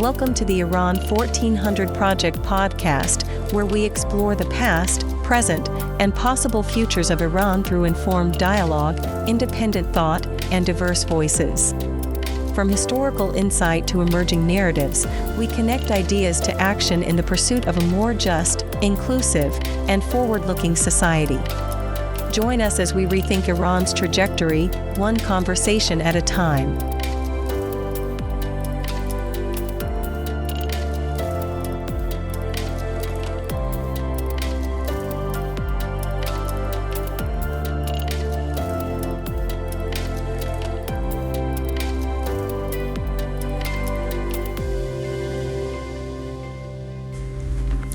Welcome to the Iran 1400 Project podcast, where we explore the past, present, and possible futures of Iran through informed dialogue, independent thought, and diverse voices. From historical insight to emerging narratives, we connect ideas to action in the pursuit of a more just, inclusive, and forward-looking society. Join us as we rethink Iran's trajectory, one conversation at a time.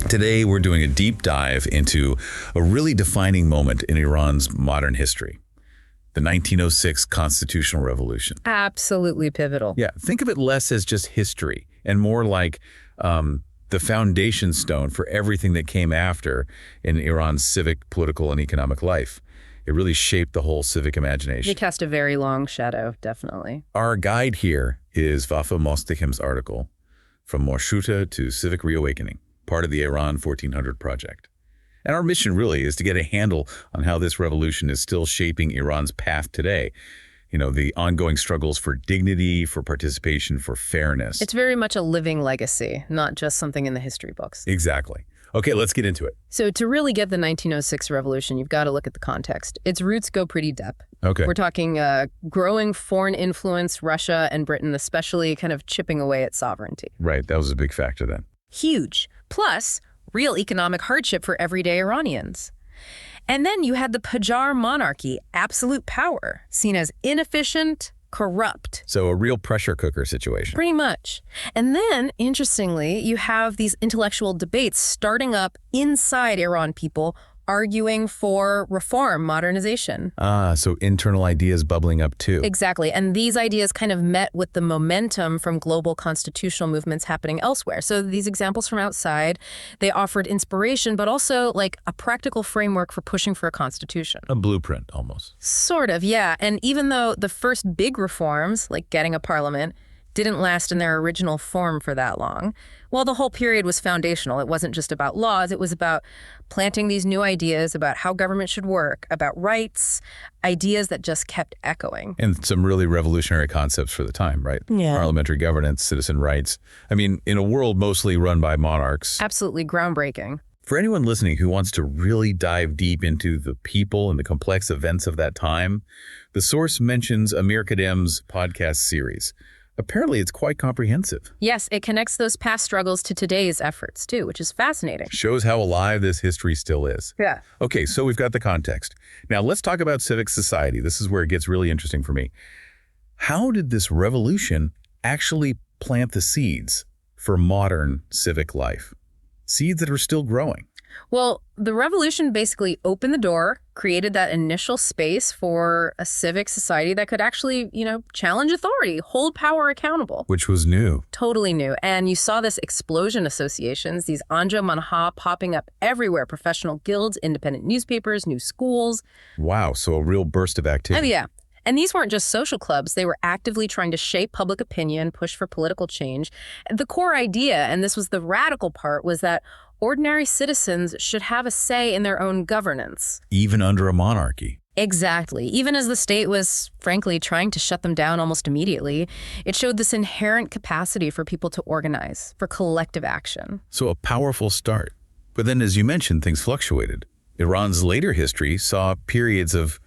Today, we're doing a deep dive into a really defining moment in Iran's modern history, the 1906 constitutional revolution. Absolutely pivotal. Yeah, think of it less as just history and more like the foundation stone for everything that came after in Iran's civic, political, and economic life. It really shaped the whole civic imagination. It cast a very long shadow, definitely. Our guide here is From Mashruteh's article, From Mashruteh to Civic Reawakening, part of the Iran 1400 project. And our mission really is to get a handle on how this revolution is still shaping Iran's path today. You know, the ongoing struggles for dignity, for participation, for fairness. It's very much a living legacy, not just something in the history books. Exactly. Okay, let's get into it. So to really get the 1906 revolution, you've got to look at the context. Its roots go pretty deep. Okay. We're talking growing foreign influence, Russia and Britain especially kind of chipping away at sovereignty. Right, that was a big factor then. Huge. Plus, real economic hardship for everyday Iranians. And then you had the Qajar monarchy, absolute power, seen as inefficient, corrupt. So a real pressure cooker situation. Pretty much. And then, interestingly, you have these intellectual debates starting up inside Iran people arguing for reform, modernization. So internal ideas bubbling up too. Exactly. And these ideas kind of met with the momentum from global constitutional movements happening elsewhere. So these examples from outside, they offered inspiration, but also like a practical framework for pushing for a constitution. A blueprint, almost. Sort of, yeah. And even though the first big reforms, like getting a parliament, didn't last in their original form for that long, well, the whole period was foundational. It wasn't just about laws. It was about planting these new ideas about how government should work, about rights, ideas that just kept echoing. And some really revolutionary concepts for the time, right? Yeah. Parliamentary governance, citizen rights. I mean, in a world mostly run by monarchs. Absolutely groundbreaking. For anyone listening who wants to really dive deep into the people and the complex events of that time, the source mentions Amir Khadem's podcast series. Apparently, it's quite comprehensive. Yes, it connects those past struggles to today's efforts, too, which is fascinating. Shows how alive this history still is. Yeah. Okay, so we've got the context. Now, let's talk about civic society. This is where it gets really interesting for me. How did this revolution actually plant the seeds for modern civic life? Seeds that are still growing. Well, the revolution basically opened the door, created that initial space for a civic society that could actually, challenge authority, hold power accountable. Which was new. Totally new. And you saw this explosion associations, these Anja Manha popping up everywhere, professional guilds, independent newspapers, new schools. Wow, so a real burst of activity. Oh, yeah. And these weren't just social clubs. They were actively trying to shape public opinion, push for political change. The core idea, and this was the radical part, was that ordinary citizens should have a say in their own governance. Even under a monarchy. Exactly. Even as the state was, frankly, trying to shut them down almost immediately, it showed this inherent capacity for people to organize, for collective action. So a powerful start. But then, as you mentioned, things fluctuated. Iran's later history saw periods of,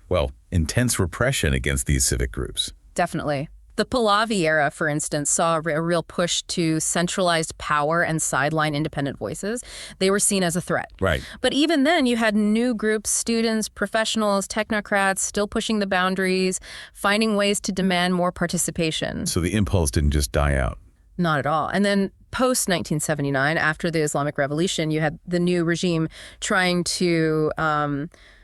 intense repression against these civic groups. Definitely. The Pahlavi era, for instance, saw a real push to centralized power and sideline independent voices. They were seen as a threat. Right. But even then, you had new groups, students, professionals, technocrats, still pushing the boundaries, finding ways to demand more participation. So the impulse didn't just die out. Not at all. And then post-1979, after the Islamic Revolution, you had the new regime trying to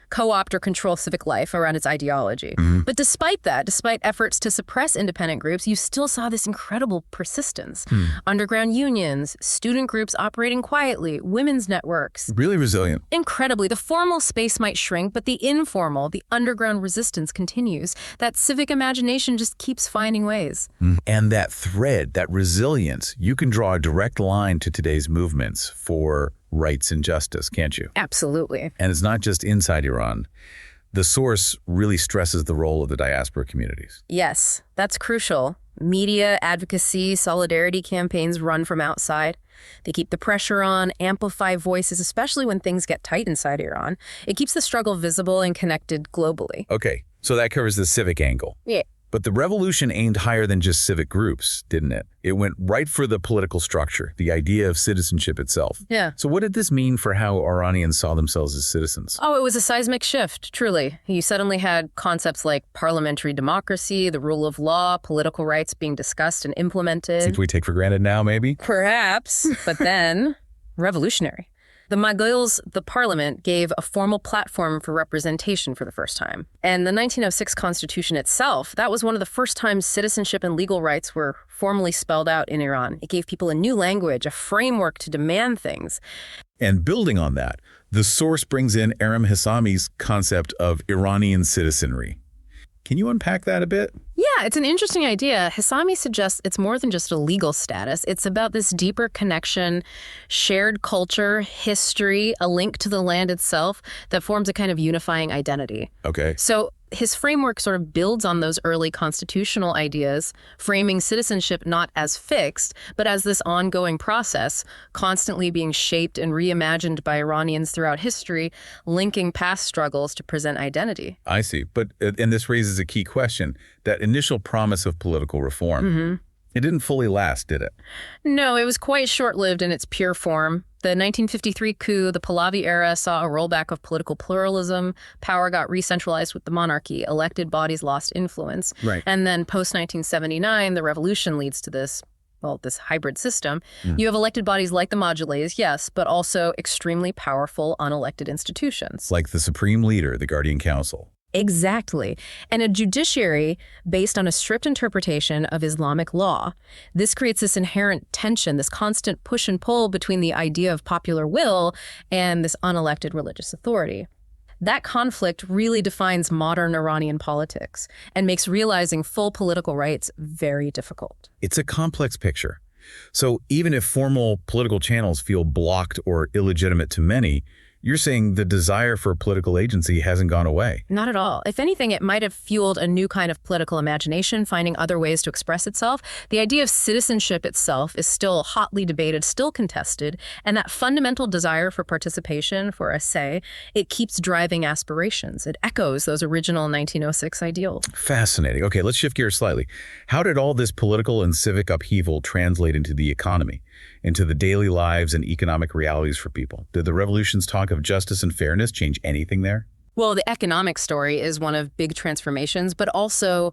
co-opt or control civic life around its ideology. But despite that, despite efforts to suppress independent groups, you still saw this incredible persistence. Underground unions, student groups operating quietly, women's networks. Really resilient. Incredibly. The formal space might shrink, but the informal, the underground resistance continues. That civic imagination just keeps finding ways. And that thread, that resilience, you can draw a direct line to today's movements for rights and justice, can't you? Absolutely. And it's not just inside Iran. The source really stresses the role of the diaspora communities. Yes, that's crucial. Media, advocacy, solidarity campaigns run from outside. They keep the pressure on, amplify voices, especially when things get tight inside Iran. It keeps the struggle visible and connected globally. Okay, so that covers the civic angle. Yeah. But the revolution aimed higher than just civic groups, didn't it? It went right for the political structure, the idea of citizenship itself. Yeah. So what did this mean for how Iranians saw themselves as citizens? Oh, it was a seismic shift, truly. You suddenly had concepts like parliamentary democracy, the rule of law, political rights being discussed and implemented. Things we take for granted now, maybe? Perhaps, but then revolutionary. The Majles, the parliament, gave a formal platform for representation for the first time. And the 1906 Constitution itself, that was one of the first times citizenship and legal rights were formally spelled out in Iran. It gave people a new language, a framework to demand things. And building on that, the source brings in Aram Hessami's concept of Iranian citizenry. Can you unpack that a bit? Yeah, it's an interesting idea. Hessami suggests it's more than just a legal status. It's about this deeper connection, shared culture, history, a link to the land itself that forms a kind of unifying identity. Okay. So his framework sort of builds on those early constitutional ideas, framing citizenship not as fixed, but as this ongoing process, constantly being shaped and reimagined by Iranians throughout history, linking past struggles to present identity. I see. But, and this raises a key question, that initial promise of political reform. It didn't fully last, did it? No, it was quite short-lived in its pure form. The 1953 coup, the Pahlavi era, saw a rollback of political pluralism. Power got re-centralized with the monarchy. Elected bodies lost influence. Right. And then post-1979, the revolution leads to this hybrid system. You have elected bodies like the Majles, yes, but also extremely powerful unelected institutions. Like the supreme leader, the Guardian Council. Exactly. And a judiciary based on a strict interpretation of Islamic law. This creates this inherent tension, this constant push and pull between the idea of popular will and this unelected religious authority. That conflict really defines modern Iranian politics and makes realizing full political rights very difficult. It's a complex picture. So even if formal political channels feel blocked or illegitimate to many, you're saying the desire for political agency hasn't gone away. Not at all. If anything, it might have fueled a new kind of political imagination, finding other ways to express itself. The idea of citizenship itself is still hotly debated, still contested, and that fundamental desire for participation, for a say, it keeps driving aspirations. It echoes those original 1906 ideals. Fascinating. Okay, let's shift gears slightly. How did all this political and civic upheaval translate into the economy, into the daily lives and economic realities for people? Did the revolution's talk of justice and fairness change anything there? Well, the economic story is one of big transformations, but also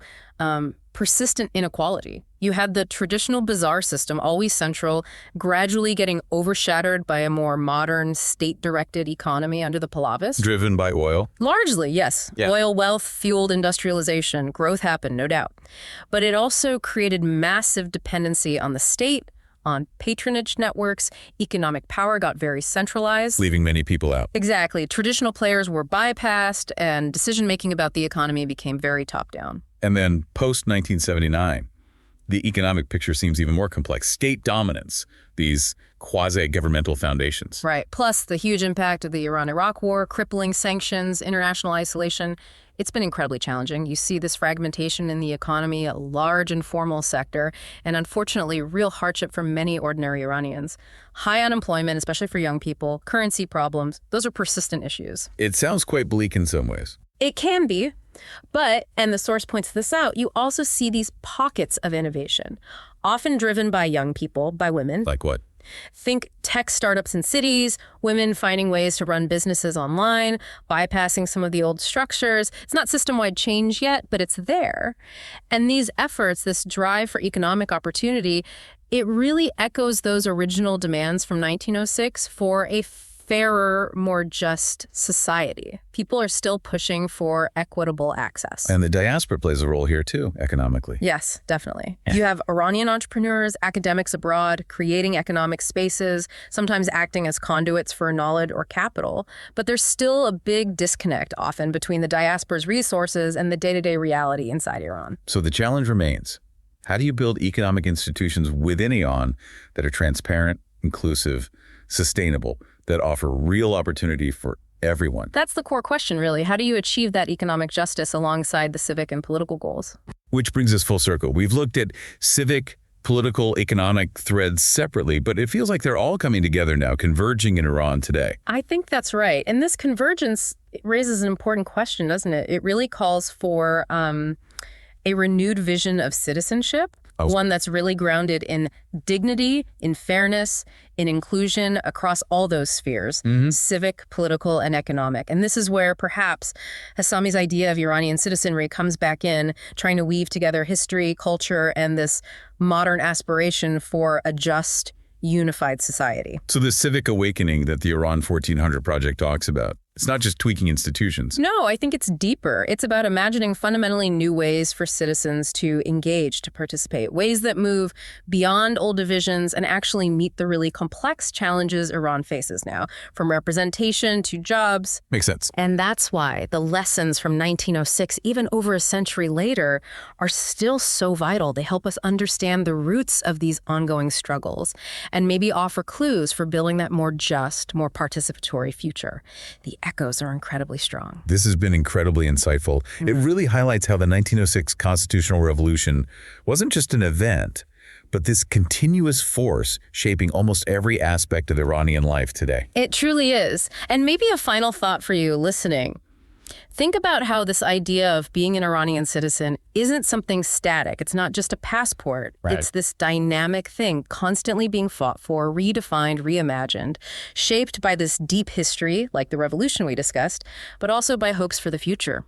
persistent inequality. You had the traditional bazaar system, always central, gradually getting overshadowed by a more modern, state-directed economy under the Pahlavis. Driven by oil? Largely, yes. Yeah. Oil wealth fueled industrialization. Growth happened, no doubt. But it also created massive dependency on the state, on patronage networks. Economic power got very centralized. Leaving many people out. Exactly. Traditional players were bypassed, and decision-making about the economy became very top-down. And then post-1979, the economic picture seems even more complex. State dominance, these quasi-governmental foundations. Right. Plus the huge impact of the Iran-Iraq war, crippling sanctions, international isolation. It's been incredibly challenging. You see this fragmentation in the economy, a large informal sector, and unfortunately, real hardship for many ordinary Iranians. High unemployment, especially for young people, currency problems, those are persistent issues. It sounds quite bleak in some ways. It can be, but, and the source points this out, you also see these pockets of innovation, often driven by young people, by women. Like what? Think tech startups in cities, women finding ways to run businesses online, bypassing some of the old structures. It's not system-wide change yet, but it's there. And these efforts, this drive for economic opportunity, it really echoes those original demands from 1906 for a fairer, more just society. People are still pushing for equitable access. And the diaspora plays a role here too, economically. Yes, definitely. You have Iranian entrepreneurs, academics abroad, creating economic spaces, sometimes acting as conduits for knowledge or capital. But there's still a big disconnect often between the diaspora's resources and the day-to-day reality inside Iran. So the challenge remains. How do you build economic institutions within Iran that are transparent, inclusive, sustainable, that offer real opportunity for everyone? That's the core question, really. How do you achieve that economic justice alongside the civic and political goals? Which brings us full circle. We've looked at civic, political, economic threads separately, but it feels like they're all coming together now, converging in Iran today. I think that's right. And this convergence raises an important question, doesn't it? It really calls for a renewed vision of citizenship, one that's really grounded in dignity, in fairness, in inclusion across all those spheres, civic, political, and economic. And this is where perhaps Hessami's idea of Iranian citizenry comes back in, trying to weave together history, culture, and this modern aspiration for a just, unified society. So the civic awakening that the Iran 1400 project talks about, it's not just tweaking institutions. No, I think it's deeper. It's about imagining fundamentally new ways for citizens to engage, to participate, ways that move beyond old divisions and actually meet the really complex challenges Iran faces now, from representation to jobs. Makes sense. And that's why the lessons from 1906, even over a century later, are still so vital. They help us understand the roots of these ongoing struggles and maybe offer clues for building that more just, more participatory future. The echoes are incredibly strong. This has been incredibly insightful. It really highlights how the 1906 constitutional revolution wasn't just an event, but this continuous force shaping almost every aspect of Iranian life today. It truly is. And maybe a final thought for you listening. Think about how this idea of being an Iranian citizen isn't something static. It's not just a passport. Right. It's this dynamic thing constantly being fought for, redefined, reimagined, shaped by this deep history, like the revolution we discussed, but also by hopes for the future.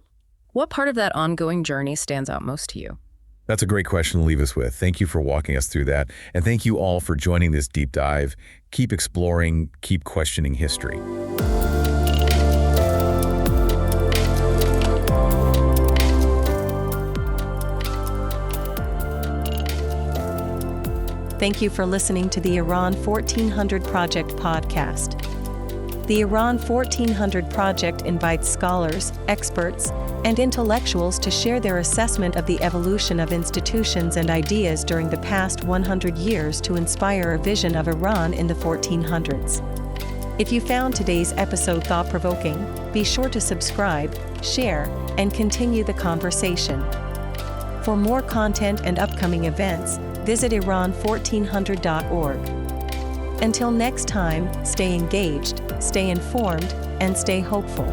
What part of that ongoing journey stands out most to you? That's a great question to leave us with. Thank you for walking us through that. And thank you all for joining this deep dive. Keep exploring, keep questioning history. Thank you for listening to the Iran 1400 Project podcast. The Iran 1400 Project invites scholars, experts, and intellectuals to share their assessment of the evolution of institutions and ideas during the past 100 years to inspire a vision of Iran in the 1400s. If you found today's episode thought-provoking, be sure to subscribe, share, and continue the conversation. For more content and upcoming events, visit Iran1400.org. Until next time, stay engaged, stay informed, and stay hopeful.